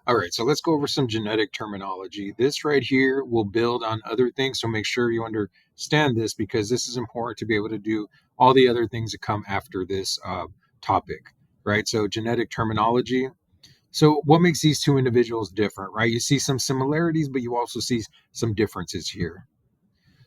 All right, so let's go over some genetic terminology. This right here will build on other things, so make sure you understand this because this is important to be able to do all the other things that come after this topic, right? So, genetic terminology. So, what makes these two individuals different, right? You see some similarities, but you also see some differences here.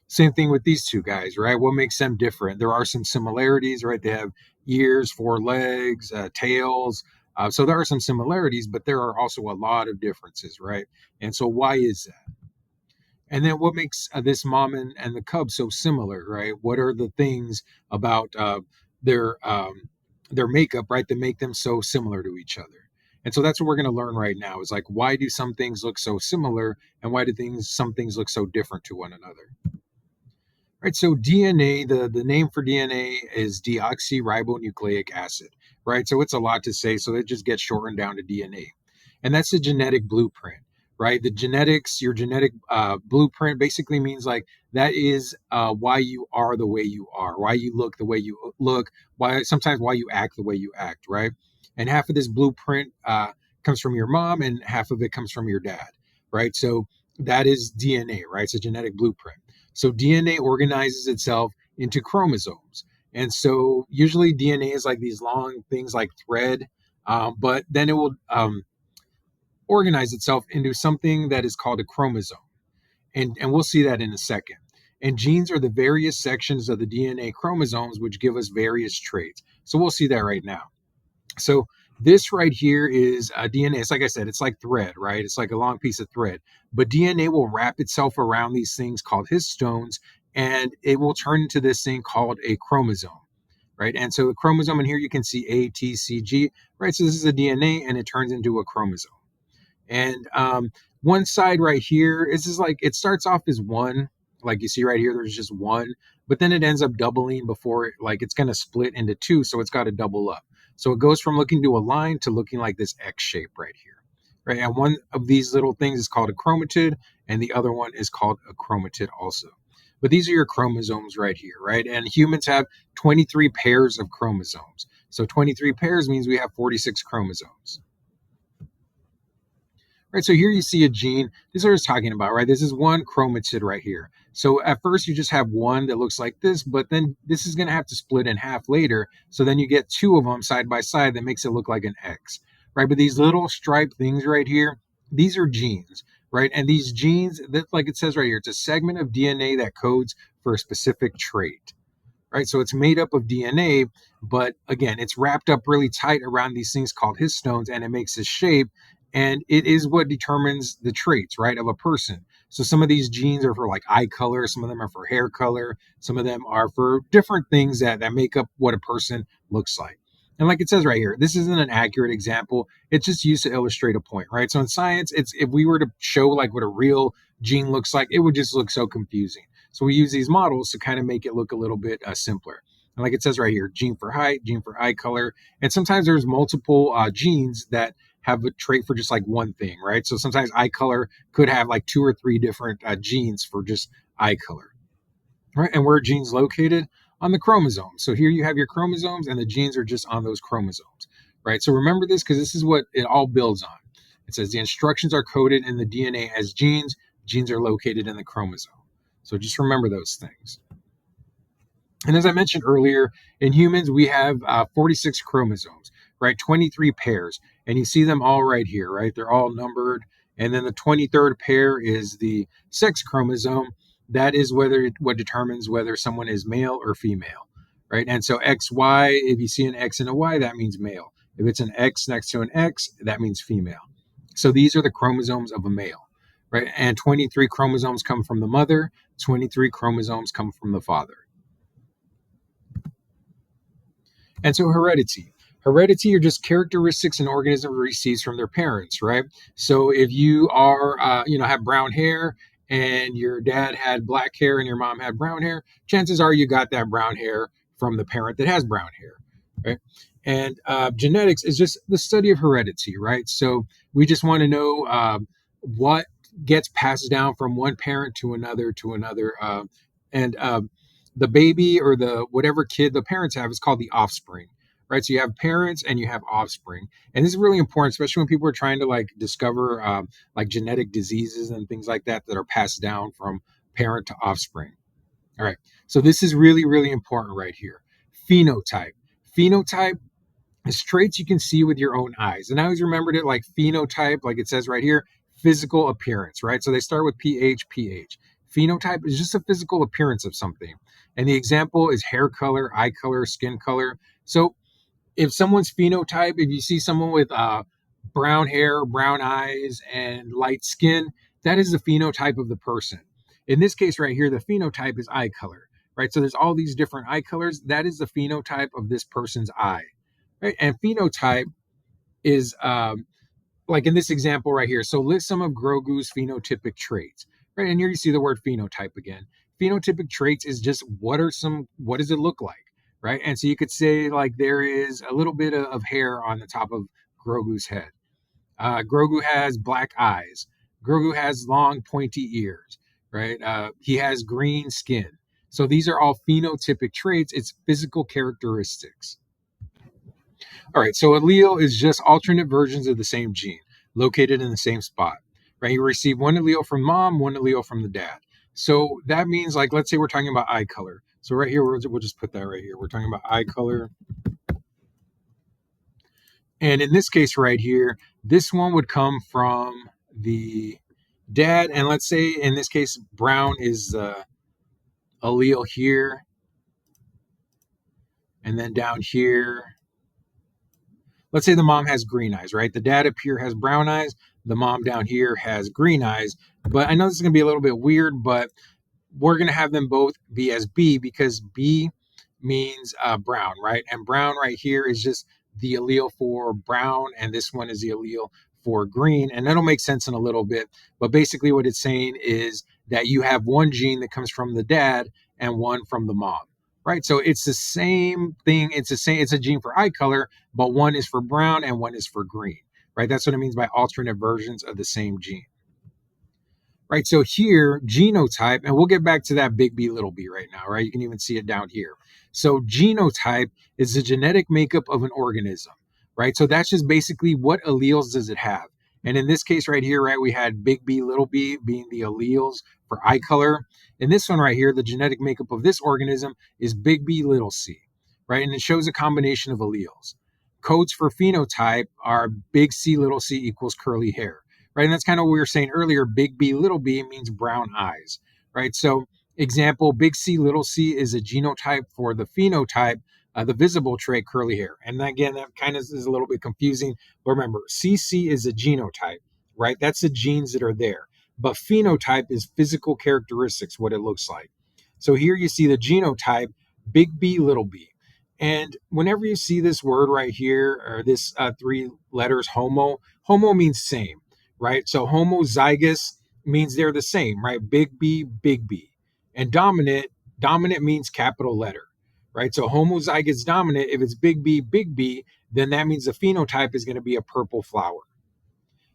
Same thing with these two guys, right? What makes them different? There are some similarities, right? They have ears, four legs, tails. So there are some similarities, but there are also a lot of differences, right? And so why is that? And then what makes this mom and the cub so similar, right? What are the things about their their makeup, right, that make them so similar to each other? And so that's what we're going to learn right now. Is like why do some things look so similar, and why do things some things look so different to one another? Right, so DNA, the name for DNA is deoxyribonucleic acid, right? So it's a lot to say, so it just gets shortened down to DNA. And that's the genetic blueprint, right? The genetics, your genetic blueprint basically means like that is why you are the way you are, why you look the way you look, why sometimes why you act the way you act, right? And half of this blueprint comes from your mom and half of it comes from your dad, right? So that is DNA, right? It's a genetic blueprint. So DNA organizes itself into chromosomes. And so usually DNA is like these long things like thread, but then it will organize itself into something that is called a chromosome. And we'll see that in a second. And genes are the various sections of the DNA chromosomes which give us various traits. So we'll see that right now. So this right here is DNA. It's like I said, it's like thread, right? It's like a long piece of thread. But DNA will wrap itself around these things called histones, and it will turn into this thing called a chromosome, right? And so a chromosome, and here you can see A, T, C, G, right? So this is a DNA, and it turns into a chromosome. And one side right here is just like it starts off as one, like you see right here, there's just one, but then it ends up doubling before like it's going to split into two. So it's got to double up. So it goes from looking to a line to looking like this X shape right here. Right. And one of these little things is called a chromatid, and the other one is called a chromatid also. But these are your chromosomes right here, right? And humans have 23 pairs of chromosomes. So 23 pairs means we have 46 chromosomes. Right, so here you see a gene. This is what I was talking about, right? This is one chromatid right here. So at first you just have one that looks like this, but then this is going to have to split in half later. So then you get two of them side by side that makes it look like an X, right? But these little striped things right here, these are genes, right? And these genes, that, like it says right here, it's a segment of DNA that codes for a specific trait, right? So it's made up of DNA, but again, it's wrapped up really tight around these things called histones, and it makes this shape. And it is what determines the traits, right, of a person. So some of these genes are for like eye color, some of them are for hair color, some of them are for different things that make up what a person looks like. And like it says right here, this isn't an accurate example. It's just used to illustrate a point, right? So in science, it's if we were to show like what a real gene looks like, it would just look so confusing. So we use these models to kind of make it look a little bit simpler. And like it says right here, gene for height, gene for eye color. And sometimes there's multiple genes that have a trait for just like one thing, right? So sometimes eye color could have like two or three different genes for just eye color, right? And where are genes located? On the chromosomes. So here you have your chromosomes, and the genes are just on those chromosomes, right? So remember this because this is what it all builds on. It says the instructions are coded in the DNA as genes. Genes are located in the chromosome. So just remember those things. And as I mentioned earlier, in humans, we have 46 chromosomes, right? 23 pairs. And you see them all right here, right? They're all numbered. And then the 23rd pair is the sex chromosome. That is what determines whether someone is male or female, right? And so XY, if you see an X and a Y, that means male. If it's an X next to an X, that means female. So these are the chromosomes of a male, right? And 23 chromosomes come from the mother, 23 chromosomes come from the father. And so heredity are just characteristics an organism receives from their parents, right? So if you are, have brown hair and your dad had black hair and your mom had brown hair, chances are you got that brown hair from the parent that has brown hair, right? And genetics is just the study of heredity, right? So we just want to know what gets passed down from one parent to another, and the baby or the whatever kid the parents have is called the offspring, right? So you have parents and you have offspring. And this is really important, especially when people are trying to like discover like genetic diseases and things like that that are passed down from parent to offspring. All right. So this is really, really important right here. Phenotype. Phenotype is traits you can see with your own eyes. And I always remembered it like phenotype, like it says right here, physical appearance, right? So they start with PH, PH. Phenotype is just a physical appearance of something. And the example is hair color, eye color, skin color. So if someone's phenotype, if you see someone with brown hair, brown eyes, and light skin, that is the phenotype of the person. In this case, right here, the phenotype is eye color, right? So there's all these different eye colors. That is the phenotype of this person's eye, right? And phenotype is like in this example right here. So list some of Grogu's phenotypic traits, right? And here you see the word phenotype again. Phenotypic traits is just what does it look like, right? And so you could say like there is a little bit of hair on the top of Grogu's head. Grogu has black eyes. Grogu has long pointy ears, right? He has green skin. So these are all phenotypic traits. It's physical characteristics. All right, so allele is just alternate versions of the same gene located in the same spot, right? You receive one allele from mom, one allele from the dad. So that means, like, let's say we're talking about eye color. So right here, we'll just put that right here. We're talking about eye color. And in this case right here, this one would come from the dad. And let's say in this case, brown is the allele here. And then down here, let's say the mom has green eyes, right? The dad up here has brown eyes. The mom down here has green eyes. But I know this is going to be a little bit weird, but we're going to have them both be as B because B means brown, right? And brown right here is just the allele for brown, and this one is the allele for green. And that'll make sense in a little bit. But basically, what it's saying is that you have one gene that comes from the dad and one from the mom, right? So it's the same thing. It's a gene for eye color, but one is for brown and one is for green, right? That's what it means by alternate versions of the same gene. Right, so here, genotype, and we'll get back to that big B, little b right now, right? You can even see it down here. So genotype is the genetic makeup of an organism, right? So that's just basically what alleles does it have. And in this case right here, right, we had big B, little b being the alleles for eye color. In this one right here, the genetic makeup of this organism is big B, little c, right? And it shows a combination of alleles. Codes for phenotype are big C, little c equals curly hair, right? And that's kind of what we were saying earlier. Big B, little b means brown eyes, right? So, example, big C, little c is a genotype for the phenotype, the visible trait, curly hair. And again, that kind of is a little bit confusing. But remember, CC is a genotype, right? That's the genes that are there. But phenotype is physical characteristics, what it looks like. So here you see the genotype, big B, little b. And whenever you see this word right here, or this three letters, homo means same, right? So homozygous means they're the same, right? Big B, big B. And dominant means capital letter, right? So homozygous dominant, if it's big B, then that means the phenotype is going to be a purple flower.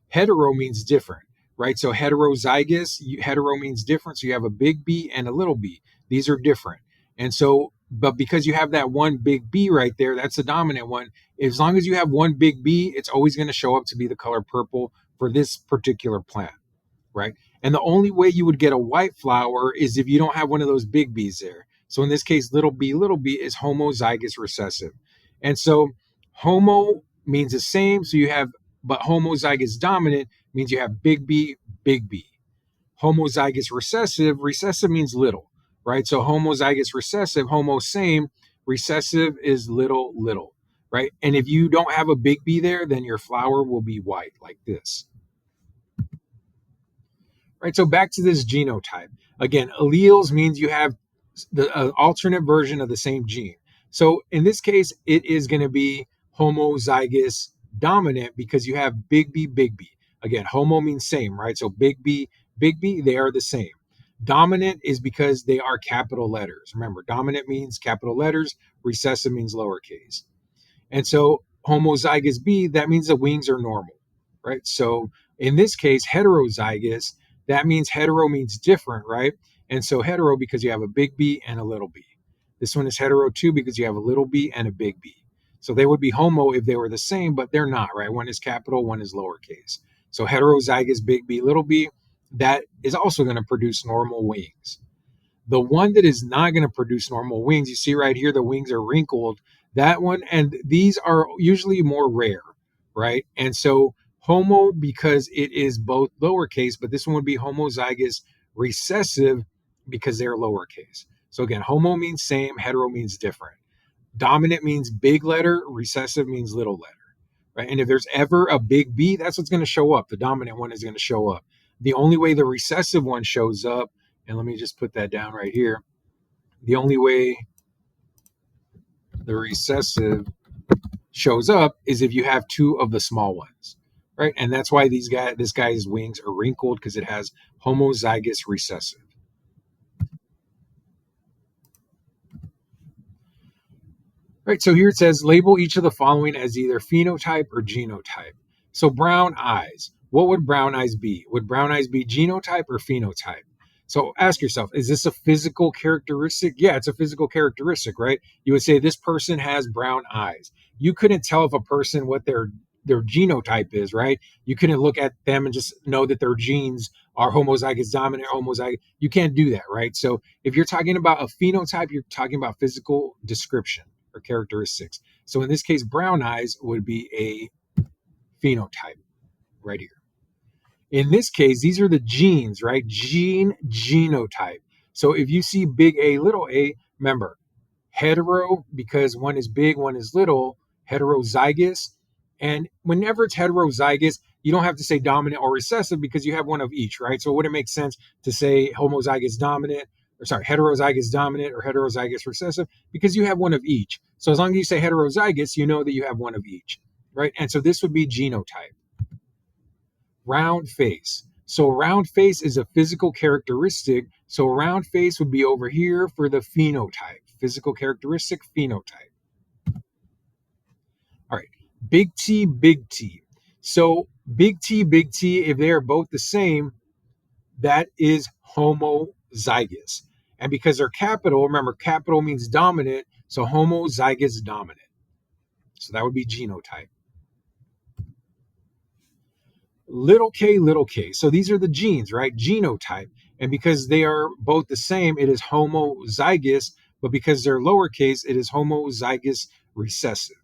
Hetero means different, right? So heterozygous, hetero means different. So you have a big B and a little b. These are different. And so, but because you have that one big B right there, that's the dominant one. As long as you have one big B, it's always going to show up to be the color purple for this particular plant, right? And the only way you would get a white flower is if you don't have one of those big B's there. So in this case, little b is homozygous recessive. And so homo means the same. So you have, but homozygous dominant means you have big B, big B. Homozygous recessive means little, right? So homozygous recessive, homo same, recessive is little, little, right? And if you don't have a big B there, then your flower will be white like this. Right, so back to this genotype. Again, alleles means you have the alternate version of the same gene. So in this case, it is going to be homozygous dominant because you have big B, big B. Again, homo means same, right? So big B, they are the same. Dominant is because they are capital letters. Remember, dominant means capital letters, recessive means lowercase. And so homozygous B, that means the wings are normal, right? So in this case, heterozygous, that means hetero means different, right? And so hetero because you have a big B and a little b. This one is hetero too because you have a little b and a big B. So they would be homo if they were the same, but they're not, right? One is capital, one is lowercase. So heterozygous big B, little b, that is also going to produce normal wings. The one that is not going to produce normal wings, you see right here, the wings are wrinkled. That one, and these are usually more rare, right? And so homo, because it is both lowercase, but this one would be homozygous recessive because they're lowercase. So again, homo means same, hetero means different. Dominant means big letter, recessive means little letter, right? And if there's ever a big B, that's what's going to show up. The dominant one is going to show up. The only way the recessive one shows up, and let me just put that down right here. The only way the recessive shows up is if you have two of the small ones, right? And that's why this guy's wings are wrinkled, because it has homozygous recessive. Right, so here it says label each of the following as either phenotype or genotype. So brown eyes, what would brown eyes be? Would brown eyes be genotype or phenotype? So ask yourself, is this a physical characteristic? Yeah, it's a physical characteristic, right? You would say this person has brown eyes. You couldn't tell if a person what their genotype is, right? You couldn't look at them and just know that their genes are homozygous dominant, homozygous. You can't do that, right? So if you're talking about a phenotype, you're talking about physical description or characteristics. So in this case, brown eyes would be a phenotype right here. In this case, these are the genes, right? Genotype. So if you see big A, little a, remember, hetero, because one is big, one is little, heterozygous. And whenever it's heterozygous, you don't have to say dominant or recessive because you have one of each, right? So it wouldn't make sense to say homozygous dominant, or sorry, heterozygous dominant or heterozygous recessive, because you have one of each. So as long as you say heterozygous, you know that you have one of each, right? And so this would be genotype. Round face. So round face is a physical characteristic. So round face would be over here for the phenotype. Physical characteristic, phenotype. All right. Big T, big T. So big T, if they are both the same, that is homozygous. And because they're capital, remember, capital means dominant. So homozygous dominant. So that would be genotype. Little k. So these are the genes, right? Genotype. And because they are both the same, it is homozygous. But because they're lowercase, it is homozygous recessive.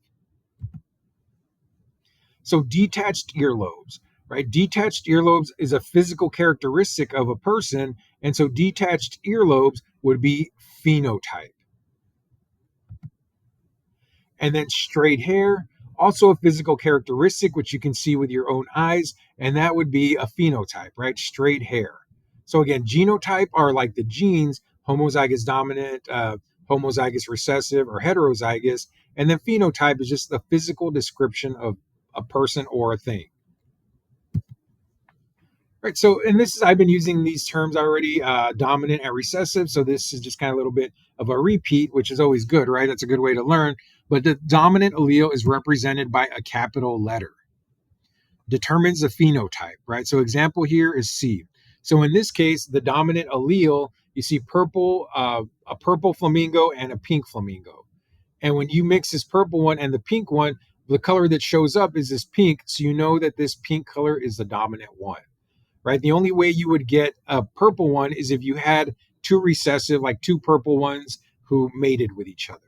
So detached earlobes, right? Detached earlobes is a physical characteristic of a person. And so detached earlobes would be phenotype. And then straight hair, also a physical characteristic, which you can see with your own eyes, and that would be a phenotype, right? Straight hair. So again, genotype are like the genes, homozygous dominant, homozygous recessive, or heterozygous, and then phenotype is just the physical description of a person or a thing. Right. So, and this is, I've been using these terms already, dominant and recessive. So this is just kind of a little bit of a repeat, which is always good, right? That's a good way to learn. But the dominant allele is represented by a capital letter. Determines the phenotype, right? So example here is C. So in this case, the dominant allele, you see purple, a purple flamingo and a pink flamingo. And when you mix this purple one and the pink one, the color that shows up is this pink. So you know that this pink color is the dominant one. Right? The only way you would get a purple one is if you had two recessive, like two purple ones who mated with each other.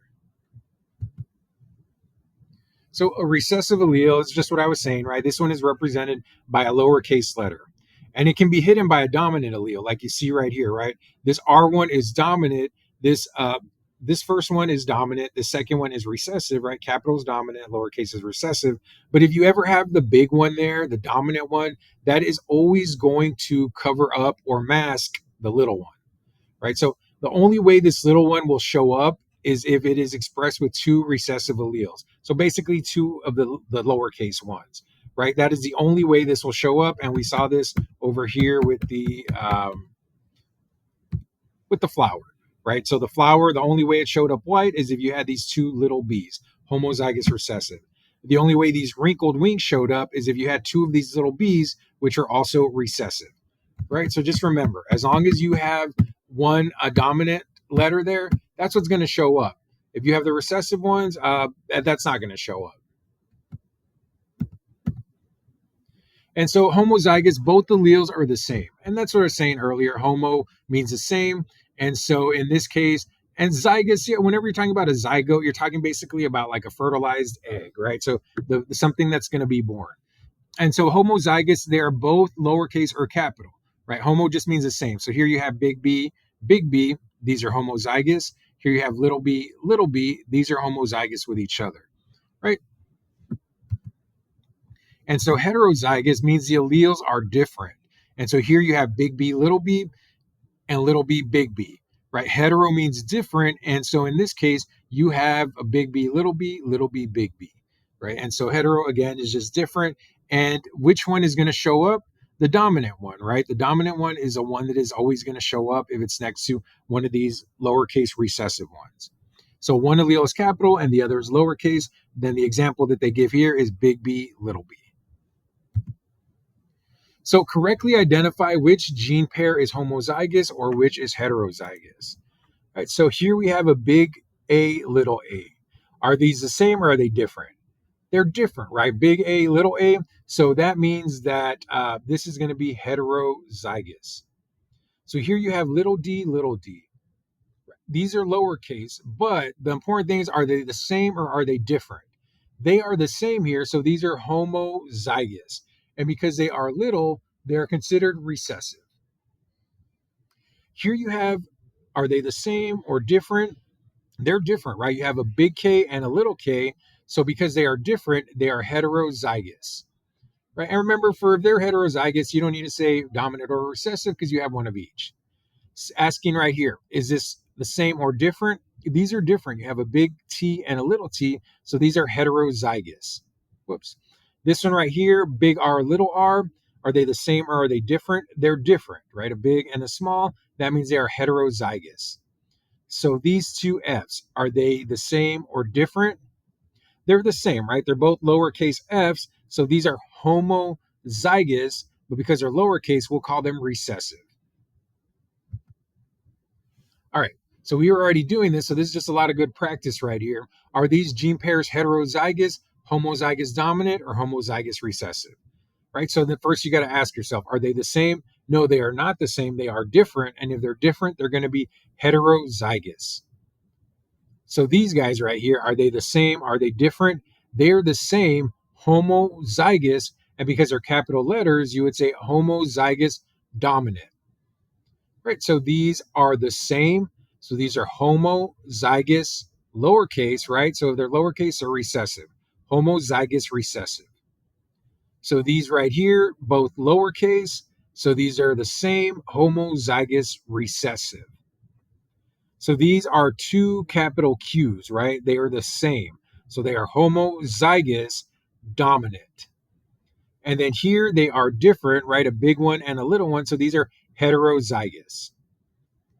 So a recessive allele is just what I was saying, right? This one is represented by a lowercase letter. And it can be hidden by a dominant allele, like you see right here, right? This R1 is dominant. This first one is dominant. The second one is recessive, right? Capital is dominant, lowercase is recessive. But if you ever have the big one there, the dominant one, that is always going to cover up or mask the little one, right? So the only way this little one will show up is if it is expressed with two recessive alleles. So basically two of the lowercase ones, right? That is the only way this will show up. And we saw this over here with the flower. Right? So the flower, the only way it showed up white is if you had these two little bees, homozygous recessive. The only way these wrinkled wings showed up is if you had two of these little bees, which are also recessive, right? So just remember, as long as you have a dominant letter there, that's what's going to show up. If you have the recessive ones, that's not going to show up. And so homozygous, both alleles are the same. And that's what I was saying earlier. Homo means the same. And so in this case, and zygous, yeah, whenever you're talking about a zygote, you're talking basically about like a fertilized egg, right? So something that's going to be born. And so homozygous, they are both lowercase or capital, right? Homo just means the same. So here you have big B, big B. These are homozygous. Here you have little b, little b. These are homozygous with each other, right? And so heterozygous means the alleles are different. And so here you have big B, and little b, big B, right? Hetero means different. And so in this case, you have a big B, little b, big B, right? And so hetero, again, is just different. And which one is going to show up? The dominant one, right? The dominant one is a one that is always going to show up if it's next to one of these lowercase recessive ones. So one allele is capital and the other is lowercase. Then the example that they give here is big B, little b. So correctly identify which gene pair is homozygous or which is heterozygous. All right, so here we have a big A, little a. Are these the same or are they different? They're different, right? Big A, little a. So that means that this is going to be heterozygous. So here you have little d, little d. These are lowercase, but the important thing is, are they the same or are they different? They are the same here, so these are homozygous. And because they are little, they're considered recessive. Here you have, are they the same or different? They're different, right? You have a big K and a little k. So because they are different, they are heterozygous, right? And remember, if they're heterozygous, you don't need to say dominant or recessive because you have one of each. Asking right here, is this the same or different? These are different. You have a big T and a little t, so these are heterozygous. Whoops. This one right here, big R, little r, are they the same or are they different? They're different, right? A big and a small, that means they are heterozygous. So these two F's, are they the same or different? They're the same, right? They're both lowercase f's, so these are homozygous, but because they're lowercase, we'll call them recessive. All right, so we were already doing this, so this is just a lot of good practice right here. Are these gene pairs heterozygous, homozygous dominant, or homozygous recessive? Right, so then first you got to ask yourself, are they the same? No, they are not the same. They are different, and if they're different, they're going to be heterozygous. So these guys right here, are they the same? Are they different? They're the same, homozygous, and because they're capital letters, you would say homozygous dominant. Right, so these are the same. So these are homozygous lowercase, right? So if they're lowercase, they're recessive. Homozygous recessive. So these right here, both lowercase. So these are the same, homozygous recessive. So these are two capital Q's, right? They are the same. So they are homozygous dominant. And then here they are different, right? A big one and a little one. So these are heterozygous.